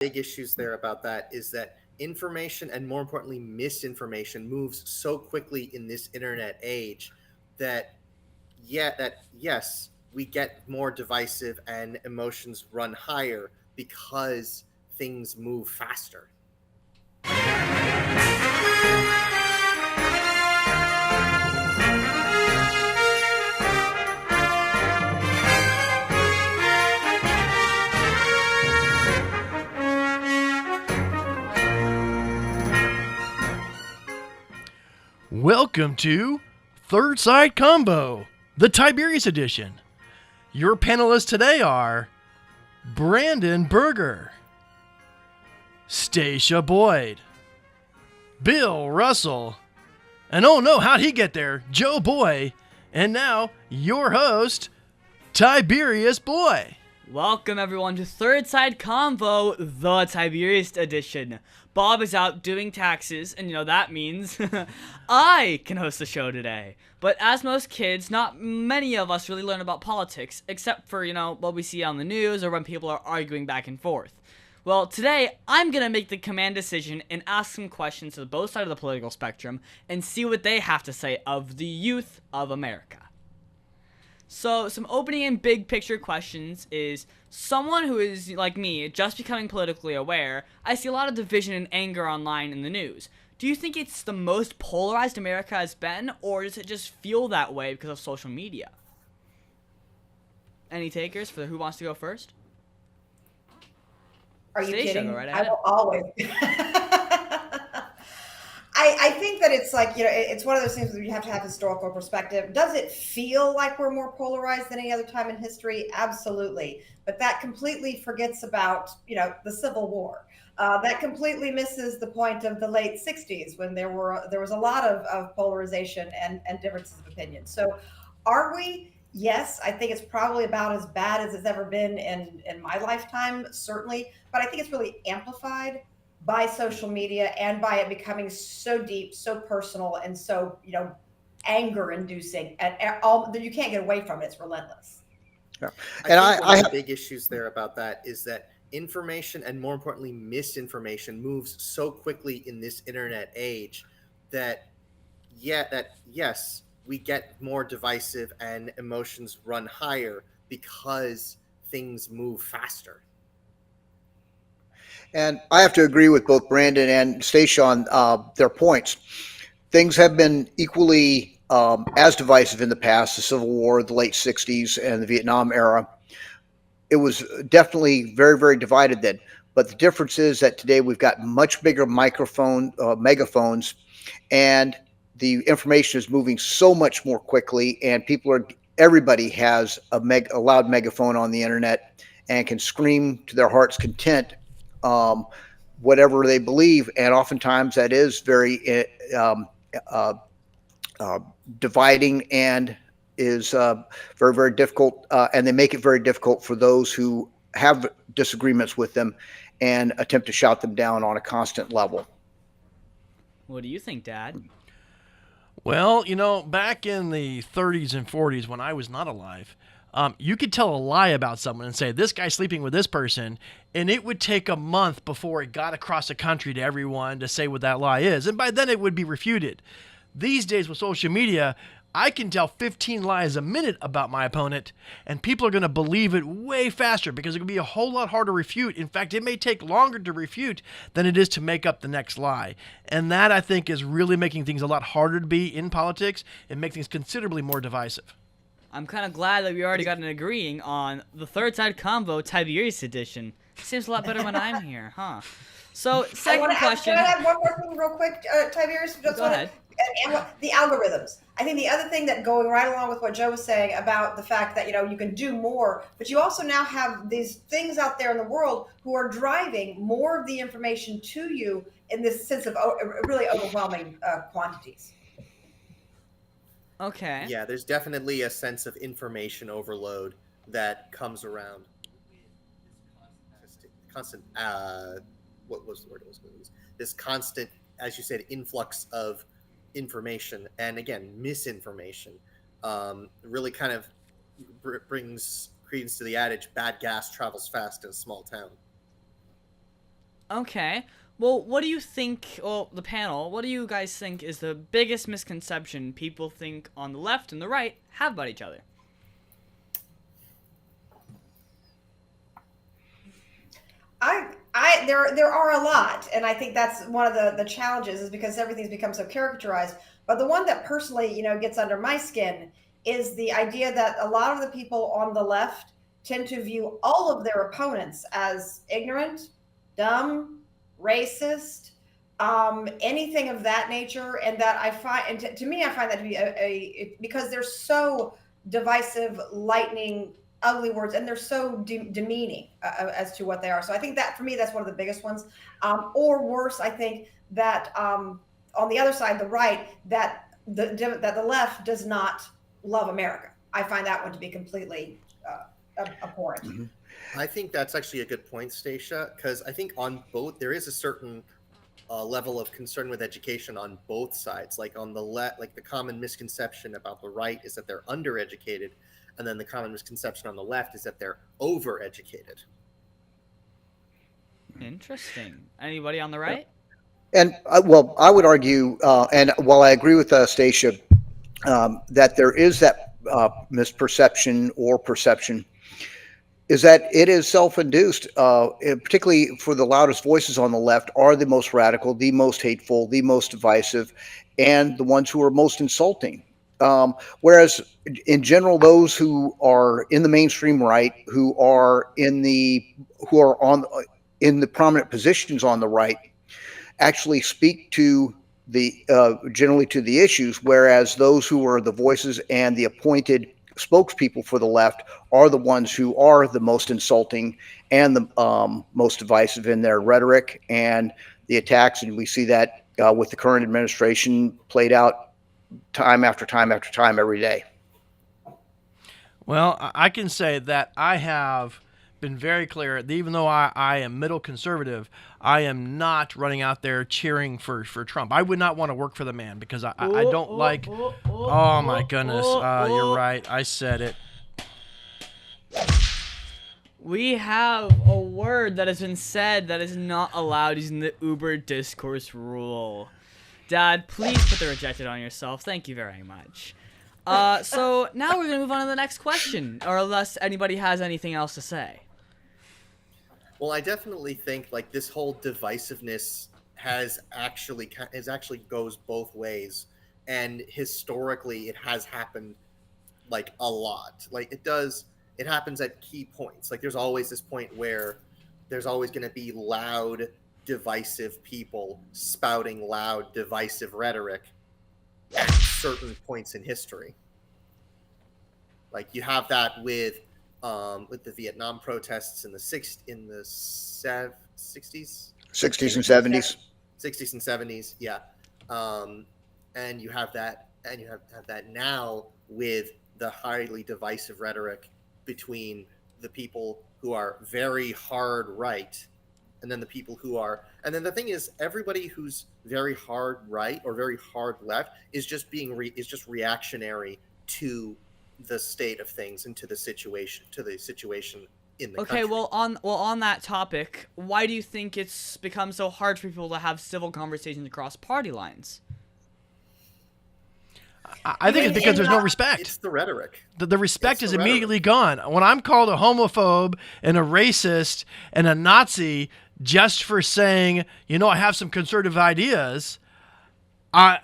big issues there about that is that information and more importantly misinformation moves so quickly in this internet age that yes, we get more divisive and emotions run higher because things move faster. Welcome to Third Side Convo, the Tiberius edition. Your panelists today are Brandon Berger, Stacia Boyd, Bill Russell, and oh no, how'd he get there? Joe Boy, and now your host, Tiberius Boy. Welcome everyone to Third Side Convo, the Tiberius edition. Bob is out doing taxes, and that means I can host the show today. But as most kids, not many of us really learn about politics, except for, what we see on the news or when people are arguing back and forth. Well, today, I'm going to make the command decision and ask some questions to both sides of the political spectrum and see what they have to say of the youth of America. So, some opening and big picture questions is, someone who is, like me, just becoming politically aware, I see a lot of division and anger online in the news. Do you think it's the most polarized America has been, or does it just feel that way because of social media? Any takers for who wants to go first? Are you Stacia, kidding? go right I ahead. will always. I think that it's like, it's one of those things where you have to have historical perspective. Does it feel like we're more polarized than any other time in history? Absolutely. But that completely forgets about, the Civil War. That completely misses the point of the late 60s when there was a lot of polarization and differences of opinion. So are we? Yes, I think it's probably about as bad as it's ever been in my lifetime, certainly. But I think it's really amplified by social media and by it becoming so deep, so personal, and so, anger inducing, and all that you can't get away from it. It's relentless. Yeah. I think one of the big issues there about that is that information and more importantly misinformation moves so quickly in this internet age that yes, we get more divisive and emotions run higher because things move faster. And I have to agree with both Brandon and Stacia on their points. Things have been equally as divisive in the past, the Civil War, the late 60s, and the Vietnam era. It was definitely very, very divided then. But the difference is that today we've got much bigger megaphones, and the information is moving so much more quickly, and everybody has a loud megaphone on the internet and can scream to their heart's content whatever they believe, and oftentimes that is very dividing and is very, very difficult, and they make it very difficult for those who have disagreements with them and attempt to shout them down on a constant level. What do you think, Dad? Well, back in the 30s and 40s when I was not alive, you could tell a lie about someone and say, this guy's sleeping with this person, and it would take a month before it got across the country to everyone to say what that lie is. And by then it would be refuted. These days with social media, I can tell 15 lies a minute about my opponent, and people are going to believe it way faster because it can be a whole lot harder to refute. In fact, it may take longer to refute than it is to make up the next lie. And that, I think, is really making things a lot harder to be in politics and make things considerably more divisive. I'm kind of glad that we already got an agreeing on the Third Side Convo Tiberius edition. Seems a lot better when I'm here, huh? So, second question. Can I have one more thing real quick, Tiberius? Go ahead. The algorithms. I think the other thing that going right along with what Joe was saying about the fact that, you can do more, but you also now have these things out there in the world who are driving more of the information to you in this sense of really overwhelming quantities. Okay. Yeah, there's definitely a sense of information overload that comes around. Constant, what was the word I was going to use? This constant, as you said, influx of information, and again, misinformation, really kind of brings credence to the adage, bad gas travels fast in a small town. Okay. Well, what do you think, the panel, what do you guys think is the biggest misconception people think on the left and the right have about each other? There are a lot, and I think that's one of the challenges, is because everything's become so caricaturized. But the one that personally, gets under my skin is the idea that a lot of the people on the left tend to view all of their opponents as ignorant, dumb, racist, anything of that nature, and that I find, and to me, I find that to be because they're so divisive, lightning, ugly words, and they're so demeaning as to what they are. So I think that for me, that's one of the biggest ones. Or worse, I think that on the other side, the right, that the left does not love America. I find that one to be completely abhorrent. Mm-hmm. I think that's actually a good point, Stacia, because I think on both there is a certain level of concern with education on both sides. Like on the left, like the common misconception about the right is that they're undereducated, and then the common misconception on the left is that they're overeducated. Interesting. Anybody on the right? And well, I would argue, and while I agree with Stacia, that there is that misperception or perception, is that it is self-induced, particularly for the loudest voices on the left are the most radical, the most hateful, the most divisive, and the ones who are most insulting. Whereas in general, those who are in the mainstream right, who are in the prominent positions on the right, actually speak to the generally to the issues, whereas those who are the voices and the appointed spokespeople for the left are the ones who are the most insulting and the most divisive in their rhetoric and the attacks. And we see that with the current administration played out time after time after time every day. Well, I can say that I have been very clear that even though I am middle conservative, I am not running out there cheering for Trump. I would not want to work for the man because I don't like. Oh my goodness, you're right. I said it. We have a word that has been said that is not allowed using the Uber discourse rule. Dad, please put the rejected on yourself. Thank you very much. So now we're going to move on to the next question, or unless anybody has anything else to say. Well, I definitely think like this whole divisiveness has actually goes both ways, and historically it has happened like a lot. Like it happens at key points. Like there's always this point where there's always going to be loud, divisive people spouting loud, divisive rhetoric at certain points in history. Like you have that with the Vietnam protests in the 60s, 60s and 70s. 60s and 70s, yeah. And you have that, and you have that now with the highly divisive rhetoric between the people who are very hard right, and then the people who are, and then the thing is, everybody who's very hard right or very hard left is just reactionary to the state of things and to the situation in the country. Okay, well on that topic, why do you think it's become so hard for people to have civil conversations across party lines? I think it's because there's no respect. It's the rhetoric. The respect is immediately gone. When I'm called a homophobe and a racist and a Nazi just for saying, I have some conservative ideas, how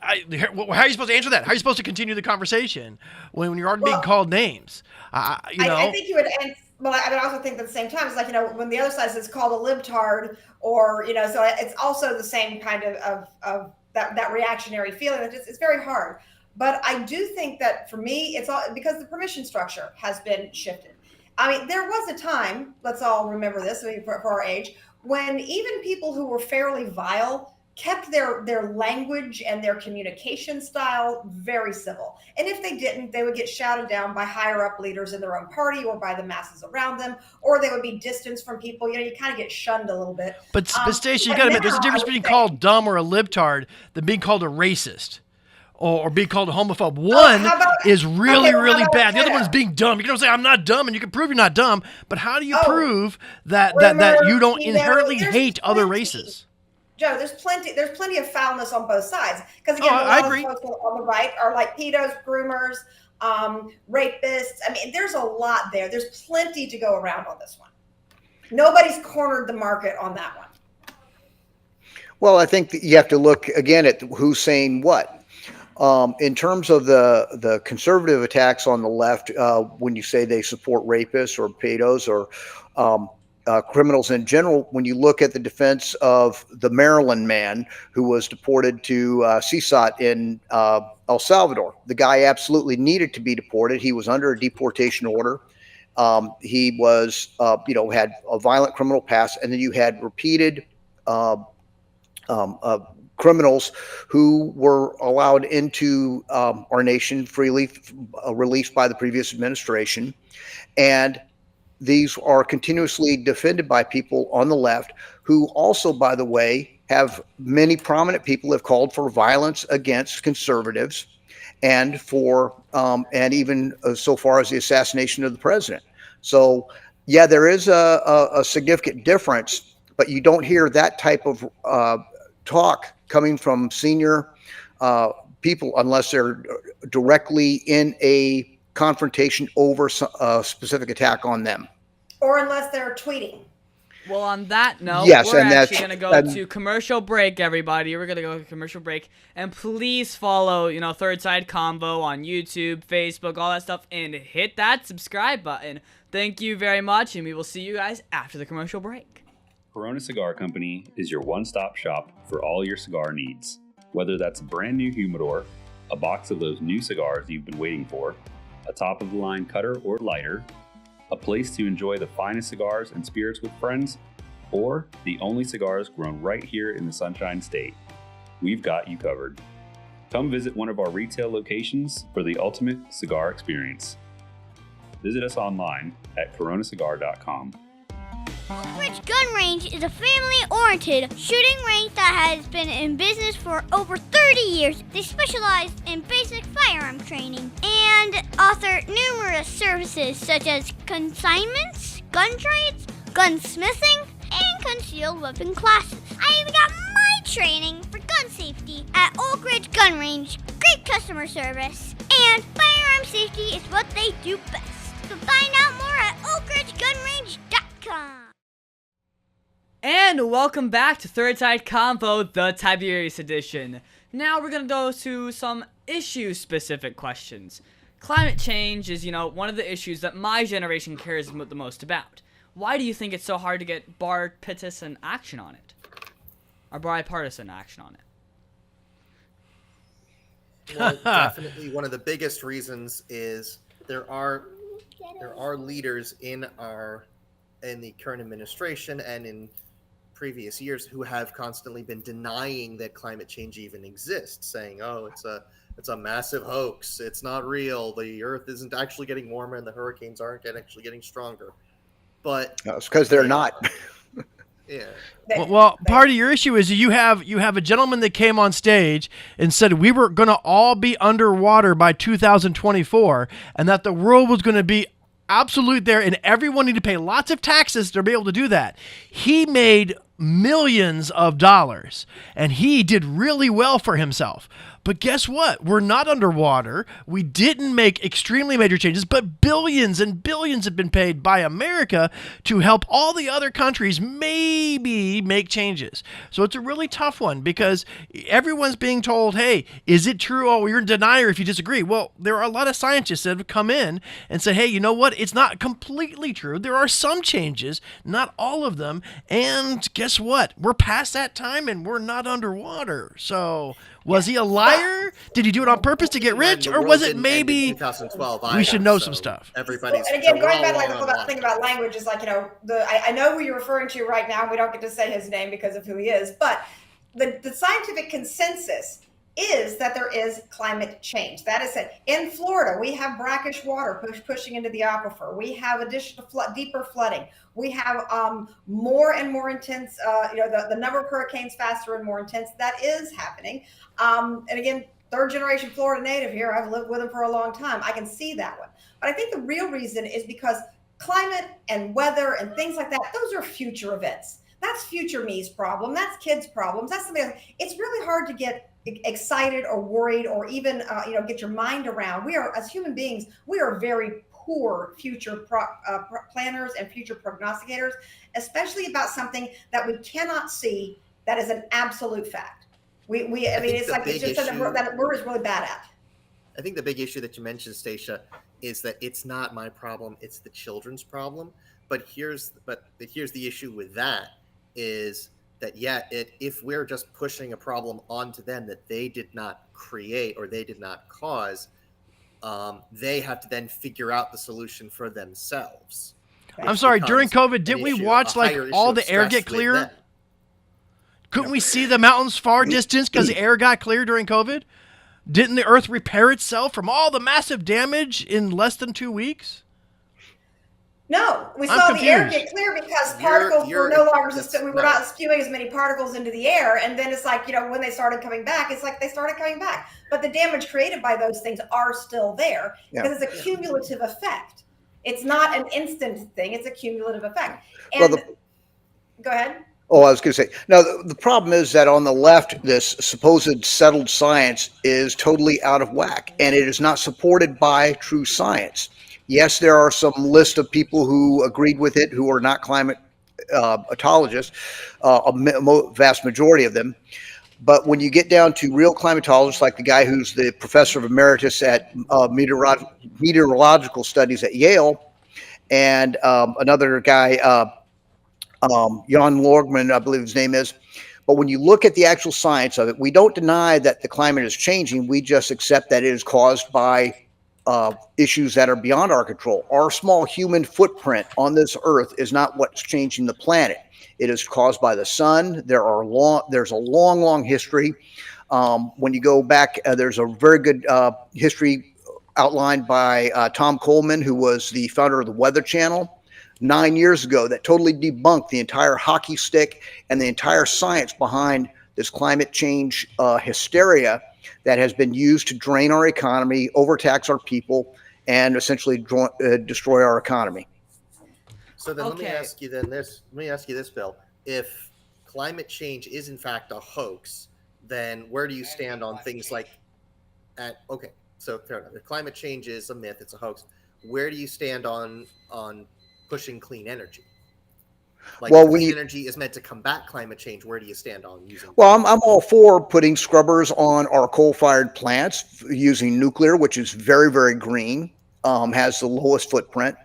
are you supposed to answer that? How are you supposed to continue the conversation when you're already being called names? I think you would answer. Well, I also think at the same time, it's like, when the other side says called a libtard, or, so it's also the same kind of that reactionary feeling that it's very hard. But I do think that for me, it's all because the permission structure has been shifted. I mean, there was a time, let's all remember this for our age, when even people who were fairly vile kept their language and their communication style very civil. And if they didn't, they would get shouted down by higher up leaders in their own party or by the masses around them, or they would be distanced from people. You kind of get shunned a little bit. But Stacia, you got to admit, there's a difference between called dumb or a libtard than being called a racist or be called a homophobe. One is really, really bad. The other one is being dumb. You can say I'm not dumb, and you can prove you're not dumb. But how do you prove that you don't inherently hate other races? Joe, there's plenty of foulness on both sides. Because again, a lot of folks on the right are like pedos, groomers, rapists. I mean, there's a lot there. There's plenty to go around on this one. Nobody's cornered the market on that one. Well, I think that you have to look again at who's saying what. In terms of the conservative attacks on the left, when you say they support rapists or pedos or criminals in general, when you look at the defense of the Maryland man who was deported to CSOT in El Salvador, the guy absolutely needed to be deported. He was under a deportation order. He was, had a violent criminal past, and then you had repeated criminals who were allowed into our nation freely, released by the previous administration. And these are continuously defended by people on the left who also, by the way, have many prominent people have called for violence against conservatives and for and even so far as the assassination of the president. So, yeah, there is a significant difference, but you don't hear that type of talk coming from senior people unless they're directly in a confrontation over a specific attack on them. Or unless they're tweeting. Well, on that note, yes, we're actually going to go to commercial break, everybody. We're going to go to commercial break. And please follow, Third Side Convo on YouTube, Facebook, all that stuff. And hit that subscribe button. Thank you very much, and we will see you guys after the commercial break. Corona Cigar Company is your one-stop shop for all your cigar needs. Whether that's a brand new humidor, a box of those new cigars you've been waiting for, a top-of-the-line cutter or lighter, a place to enjoy the finest cigars and spirits with friends, or the only cigars grown right here in the Sunshine State, we've got you covered. Come visit one of our retail locations for the ultimate cigar experience. Visit us online at coronacigar.com. Oak Ridge Gun Range is a family-oriented shooting range that has been in business for over 30 years. They specialize in basic firearm training and offer numerous services such as consignments, gun trades, gunsmithing, and concealed weapon classes. I even got my training for gun safety at Oak Ridge Gun Range. Great customer service, and firearm safety is what they do best. So find out more at oakridgegunrange.com. And welcome back to Third Side Convo, the Tiberius edition. Now we're going to go to some issue-specific questions. Climate change is, one of the issues that my generation cares the most about. Why do you think it's so hard to get bipartisan action on it? Or bipartisan action on it? Well, definitely one of the biggest reasons is there are leaders in the current administration and in previous years who have constantly been denying that climate change even exists, saying, "Oh, it's a massive hoax. It's not real. The Earth isn't actually getting warmer, and the hurricanes aren't actually getting stronger." But it's because they're not. Yeah. Well, part of your issue is you have a gentleman that came on stage and said we were going to all be underwater by 2024, and that the world was going to be absolute there, and everyone needed to pay lots of taxes to be able to do that. He made millions of dollars, and he did really well for himself. But guess what? We're not underwater. We didn't make extremely major changes, but billions and billions have been paid by America to help all the other countries maybe make changes. So it's a really tough one because everyone's being told, hey, is it true? Oh, you're in denial if you disagree. Well, there are a lot of scientists that have come in and said, hey, you know what? It's not completely true. There are some changes, not all of them. And guess what? We're past that time and we're not underwater. So was he a liar? Did he do it on purpose to get rich? Or was it maybe 2012 we should know some stuff? Everybody's and again, going back like the thing about language is like, I know who you're referring to right now. We don't get to say his name because of who he is, but the scientific consensus is that there is climate change. That is it. In Florida, we have brackish water pushing into the aquifer. We have additional deeper flooding. We have more and more intense, the number of hurricanes faster and more intense. That is happening. And again, third generation Florida native here. I've lived with them for a long time. I can see that one. But I think the real reason is because climate and weather and things like that, those are future events. That's future me's problem. That's kids' problems. That's something else. It's really hard to get excited or worried or even get your mind around. We are, as human beings, we are very poor future planners and future prognosticators, especially about something that we cannot see that is an absolute fact. I mean, it's like it's just something that we're really bad at. I think the big issue that you mentioned, Stacia, is that it's not my problem; it's the children's problem. But here's the issue with that is that if we're just pushing a problem onto them that they did not create or they did not cause, they have to then figure out the solution for themselves. I'm sorry. During COVID, didn't we watch like all the air get clear? Couldn't we see the mountains far distance because the air got clear during COVID? Didn't the Earth repair itself from all the massive damage in less than 2 weeks? No, we saw the air get clear because particles were no longer we were not spewing as many particles into the air. And then it's like, when they started coming back, it's like they started coming back. But the damage created by those things are still there because it's a cumulative effect. It's not an instant thing. It's a cumulative effect. And go ahead. Oh, I was going to say, no, the problem is that on the left, this supposed settled science is totally out of whack, and it is not supported by true science. Yes, there are some list of people who agreed with it who are not climatologists, a vast majority of them. But when you get down to real climatologists, like the guy who's the professor of emeritus at meteorological studies at Yale, and another guy, Jan Lorgman, I believe his name is. But when you look at the actual science of it, we don't deny that the climate is changing. We just accept that it is caused by issues that are beyond our control. Our small human footprint on this earth is not what's changing the planet. It is caused by the sun. There's a long history. When you go back, there's a very good history outlined by Tom Coleman, who was the founder of the Weather Channel 9 years ago, that totally debunked the entire hockey stick and the entire science behind this climate change hysteria that has been used to drain our economy, overtax our people, and essentially destroy our economy. So then let me ask you this, Bill. If climate change is in fact a hoax, then where do you stand on things like so fair enough. If climate change is a myth, it's a hoax, where do you stand on pushing clean energy? Clean energy is meant to combat climate change. Where do you stand on using? Well, I'm all for putting scrubbers on our coal-fired plants using nuclear, which is very, very green, has the lowest footprint.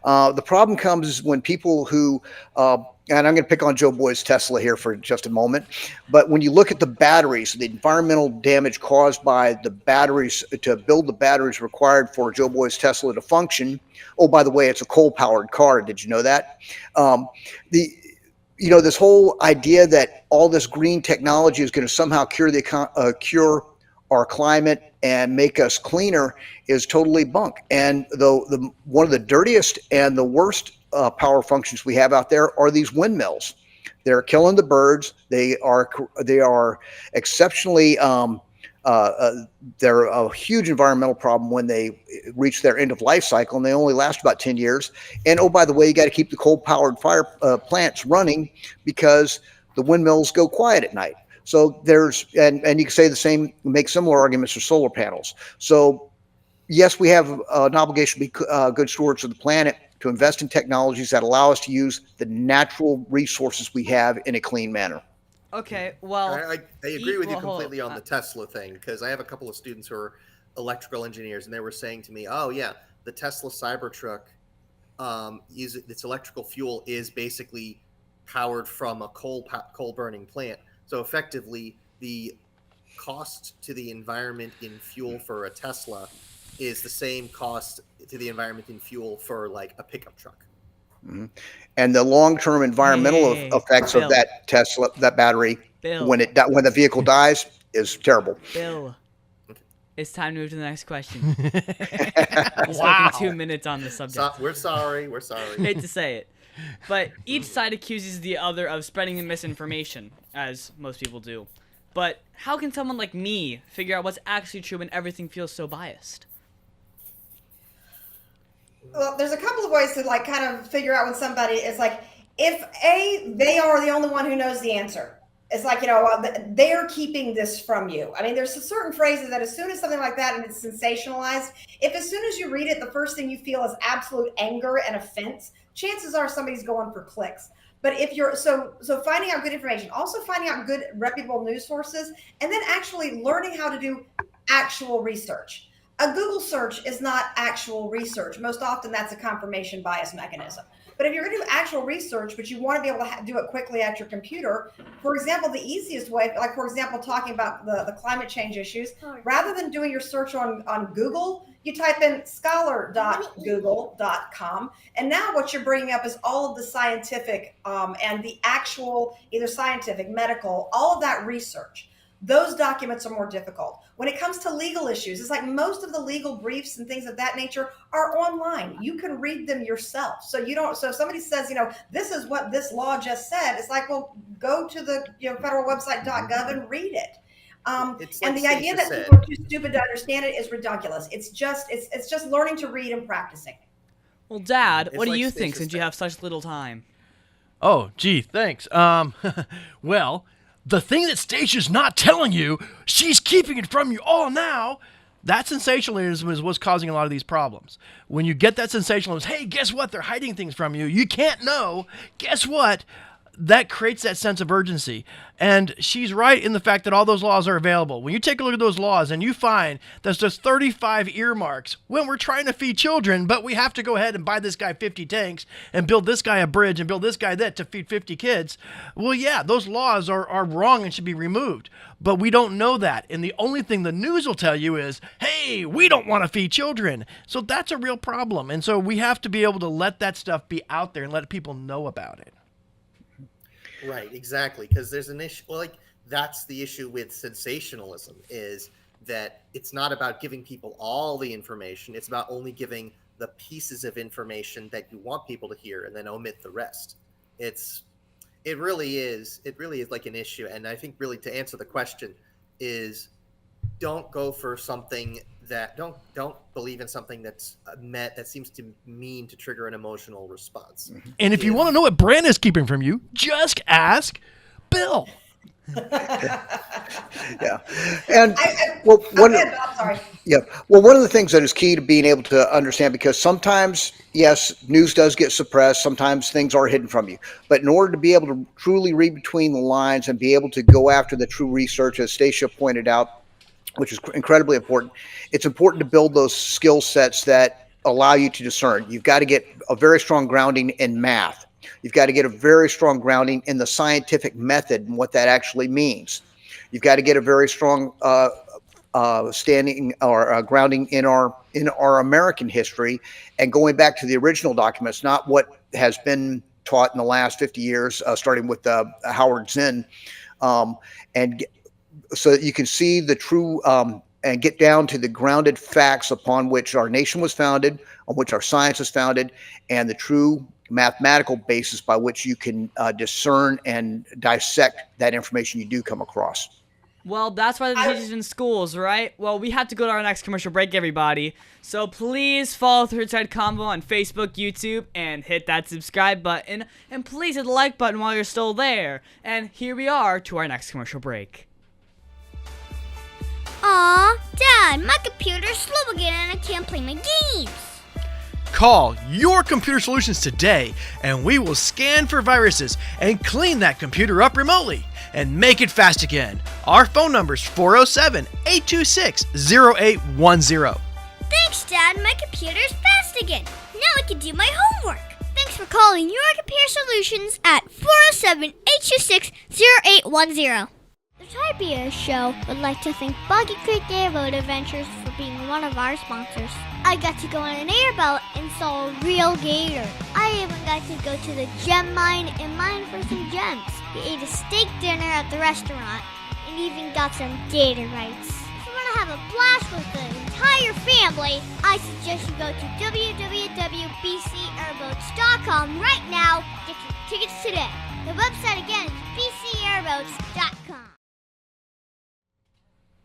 The problem comes when people who, and I'm going to pick on Joe Boy's Tesla here for just a moment, but when you look at the batteries, the environmental damage caused by the batteries, to build the batteries required for Joe Boy's Tesla to function. Oh, by the way, it's a coal-powered car. Did you know that? This whole idea that all this green technology is going to somehow cure our climate and make us cleaner is totally bunk. And one of the dirtiest and the worst power functions we have out there are these windmills. They're killing the birds. They are exceptionally they're a huge environmental problem when they reach their end of life cycle, and they only last about 10 years. And oh, by the way, you got to keep the coal-powered fire plants running because the windmills go quiet at night. So and you can say the same, make similar arguments for solar panels. So yes, we have an obligation to be good stewards of the planet, to invest in technologies that allow us to use the natural resources we have in a clean manner. Okay, well, I agree with you completely on the Tesla thing, because I have a couple of students who are electrical engineers, and they were saying to me, "Oh yeah, the Tesla Cybertruck, its electrical fuel is basically powered from a coal burning plant. So effectively, the cost to the environment in fuel for a Tesla is the same cost to the environment in fuel for like a pickup truck." Mm-hmm. And the long-term environmental effects of that that battery, when the vehicle dies, is terrible. Bill, it's time to move to the next question. We're spending 2 minutes on this subject. We're sorry. Hate to say it, but each side accuses the other of spreading misinformation, as most people do. But how can someone like me figure out what's actually true when everything feels so biased? Well, there's a couple of ways to like kind of figure out when somebody is like, if they are the only one who knows the answer. It's like, they're keeping this from you. I mean, there's certain phrases that as soon as something like that and it's sensationalized, if as soon as you read it, the first thing you feel is absolute anger and offense, chances are somebody's going for clicks. But if you're so finding out good information, also finding out good reputable news sources, and then actually learning how to do actual research. A Google search is not actual research. Most often that's a confirmation bias mechanism. But if you're going to do actual research, but you want to be able to do it quickly at your computer, for example, the easiest way, like for example, talking about the climate change issues, rather than doing your search on Google, you type in scholar.google.com. And now what you're bringing up is all of the scientific and the actual, either scientific, medical, all of that research. Those documents are more difficult. When it comes to legal issues, it's like most of the legal briefs and things of that nature are online. You can read them yourself. So if somebody says, this is what this law just said, it's like, well, go to the federal website.gov and read it. And the idea that people are too stupid to understand it is ridiculous. It's just learning to read and practicing. Well, Dad, what do you think since you have such little time? Oh, gee, thanks. Well, the thing that Stacey's not telling you, she's keeping it from you all now. That sensationalism is what's causing a lot of these problems. When you get that sensationalism, hey, guess what? They're hiding things from you. You can't know. Guess what? That creates that sense of urgency. And she's right in the fact that all those laws are available. When you take a look at those laws and you find there's just 35 earmarks when we're trying to feed children, but we have to go ahead and buy this guy 50 tanks and build this guy a bridge and build this guy that to feed 50 kids. Well, yeah, those laws are wrong and should be removed. But we don't know that. And the only thing the news will tell you is, hey, we don't want to feed children. So that's a real problem. And so we have to be able to let that stuff be out there and let people know about it. Right, exactly, because there's an issue. Well, like that's the issue with sensationalism is that it's not about giving people all the information. It's about only giving the pieces of information that you want people to hear and then omit the rest. It really is like an issue. And I think really to answer the question is don't go for something that don't believe in something that seems to mean to trigger an emotional response. And if you want to know what Brand is keeping from you, just ask Bill. Yeah. And well, one of the things that is key to being able to understand, because sometimes, yes, news does get suppressed. Sometimes things are hidden from you. But in order to be able to truly read between the lines and be able to go after the true research, as Stacia pointed out, which is incredibly important, it's important to build those skill sets that allow you to discern. You've got to get a very strong grounding in math. You've got to get a very strong grounding in the scientific method and what that actually means. You've got to get a very strong standing or grounding in our American history and going back to the original documents, not what has been taught in the last 50 years, starting with Howard Zinn, so that you can see the true and get down to the grounded facts upon which our nation was founded, on which our science is founded, and the true mathematical basis by which you can discern and dissect that information you do come across. Well, that's why they're teachers in schools, right? Well, we have to go to our next commercial break, everybody. So please follow Third Side Convo on Facebook, YouTube, and hit that subscribe button. And please hit the like button while you're still there. And here we are to our next commercial break. Aw, Dad, my computer's slow again and I can't play my games. Call Your Computer Solutions today and we will scan for viruses and clean that computer up remotely and make it fast again. Our phone number is 407-826-0810. Thanks, Dad. My computer's fast again. Now I can do my homework. Thanks for calling Your Computer Solutions at 407-826-0810. The Tiberius Show would like to thank Boggy Creek Airboat Adventures for being one of our sponsors. I got to go on an airboat and saw a real gator. I even got to go to the gem mine and mine for some gems. We ate a steak dinner at the restaurant and even got some gator rights. If you want to have a blast with the entire family, I suggest you go to www.bcairboats.com right now. Get your tickets today. The website again is bcairboats.com.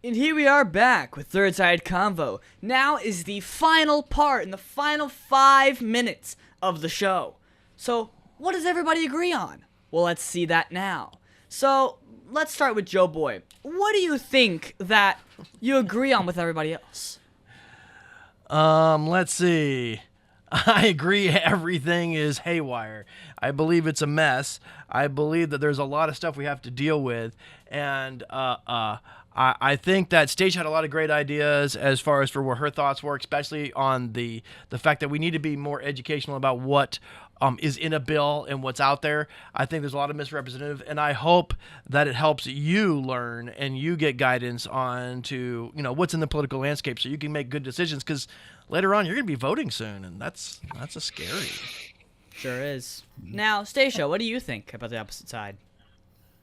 And here we are back with Third Side Convo. Now is the final part in the final 5 minutes of the show. So, what does everybody agree on? Well, let's see that now. So, let's start with Joe Boy. What do you think that you agree on with everybody else? Let's see. I agree everything is haywire. I believe it's a mess. I believe that there's a lot of stuff we have to deal with. And I think that Stacia had a lot of great ideas as far as for where her thoughts were, especially on the fact that we need to be more educational about what is in a bill and what's out there. I think there's a lot of misrepresentative, and I hope that it helps you learn and you get guidance on to, what's in the political landscape so you can make good decisions, because later on you're going to be voting soon, and that's a scary. Sure is. Now, Stacia, what do you think about the opposite side?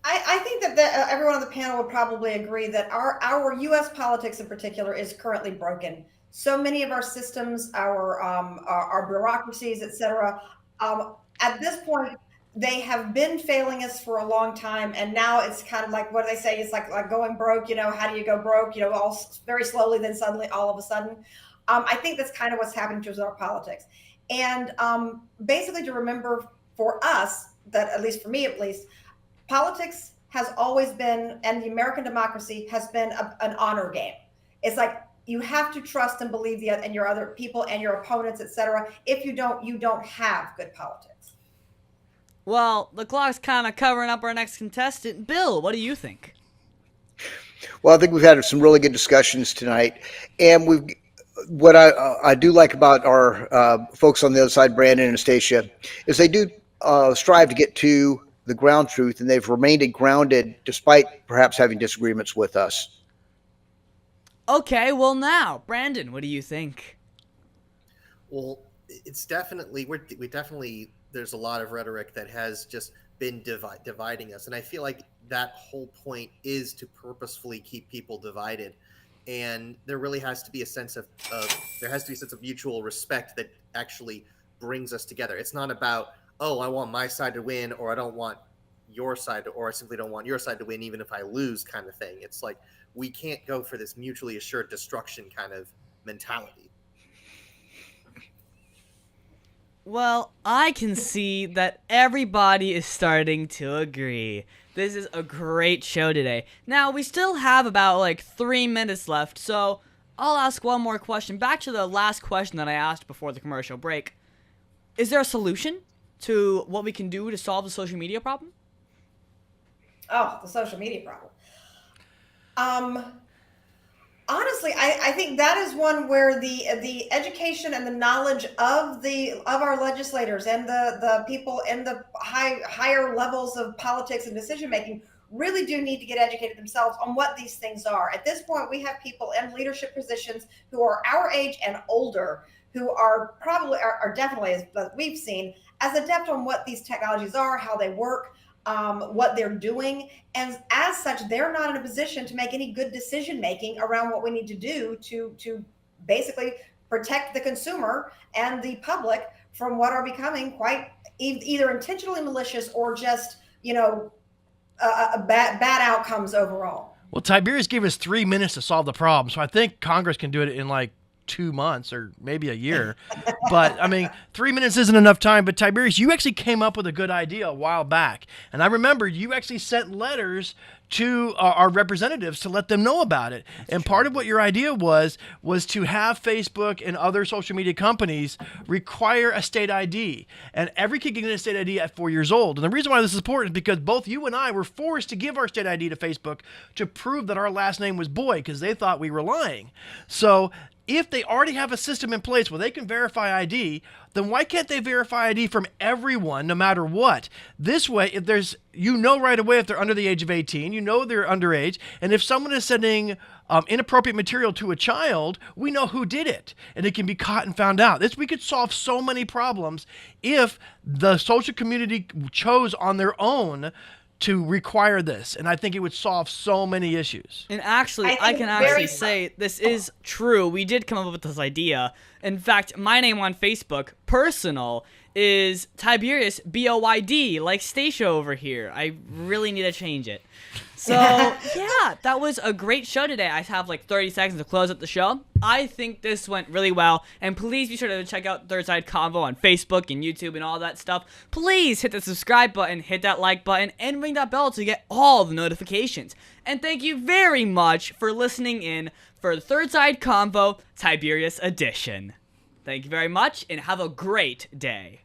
I think that everyone on the panel would probably agree that our U.S. politics in particular is currently broken. So many of our systems, our bureaucracies, et cetera, at this point, they have been failing us for a long time. And now it's kind of like, what do they say? It's like going broke, how do you go broke? All very slowly, then suddenly, all of a sudden. I think that's kind of what's happening to our politics. And basically to remember for us, that at least for me at least, politics has always been, and the American democracy has been an honor game. It's like you have to trust and believe in your other people and your opponents, etc. If you don't, you don't have good politics. Well, the clock's kind of covering up our next contestant. Bill, what do you think? Well, I think we've had some really good discussions tonight, and what I do like about our folks on the other side, Brandon and Stacia, is they do strive to get to the ground truth, and they've remained grounded despite perhaps having disagreements with us. Okay, well now, Brandon, what do you think? Well, it's definitely there's a lot of rhetoric that has just been dividing us, and I feel like that whole point is to purposefully keep people divided. And there really has to be a sense of mutual respect that actually brings us together. It's not about, oh, I want my side to win, or I don't want your side or I simply don't want your side to win even if I lose kind of thing. It's like we can't go for this mutually assured destruction kind of mentality. Well, I can see that everybody is starting to agree. This is a great show today. Now, we still have about 3 minutes left, so I'll ask one more question. Back to the last question that I asked before the commercial break. Is there a solution to what we can do to solve the social media problem? Oh, the social media problem. Honestly, I think that is one where the education and the knowledge of our legislators and the people in the higher levels of politics and decision making really do need to get educated themselves on what these things are. At this point, we have people in leadership positions who are our age and older, who are definitely, as we've seen, as adept on what these technologies are, how they work, what they're doing, and as such, they're not in a position to make any good decision making around what we need to do to basically protect the consumer and the public from what are becoming quite either intentionally malicious or just bad outcomes overall. Well, Tiberius gave us 3 minutes to solve the problem, so I think Congress can do it in 2 months or maybe a year. But 3 minutes isn't enough time. But Tiberius, you actually came up with a good idea a while back, and I remember you actually sent letters to our representatives to let them know about it. And part of what your idea was to have Facebook and other social media companies require a state ID, and every kid can get a state ID at 4 years old. And the reason why this is important is because both you and I were forced to give our state ID to Facebook to prove that our last name was Boy, because they thought we were lying. So if they already have a system in place where they can verify ID, then why can't they verify ID from everyone, no matter what? This way, if there's, right away if they're under the age of 18, they're underage, and if someone is sending inappropriate material to a child, we know who did it, and it can be caught and found out. We could solve so many problems if the social community chose on their own to require this, and I think it would solve so many issues. And actually, I can actually say this is true. We did come up with this idea. In fact, my name on Facebook, personal, is Tiberius, Boyd, like Stacia over here. I really need to change it. So, yeah, that was a great show today. I have like 30 seconds to close up the show. I think this went really well. And please be sure to check out Third Side Convo on Facebook and YouTube and all that stuff. Please hit the subscribe button, hit that like button, and ring that bell to get all the notifications. And thank you very much for listening in for the Third Side Convo Tiberius edition. Thank you very much, and have a great day.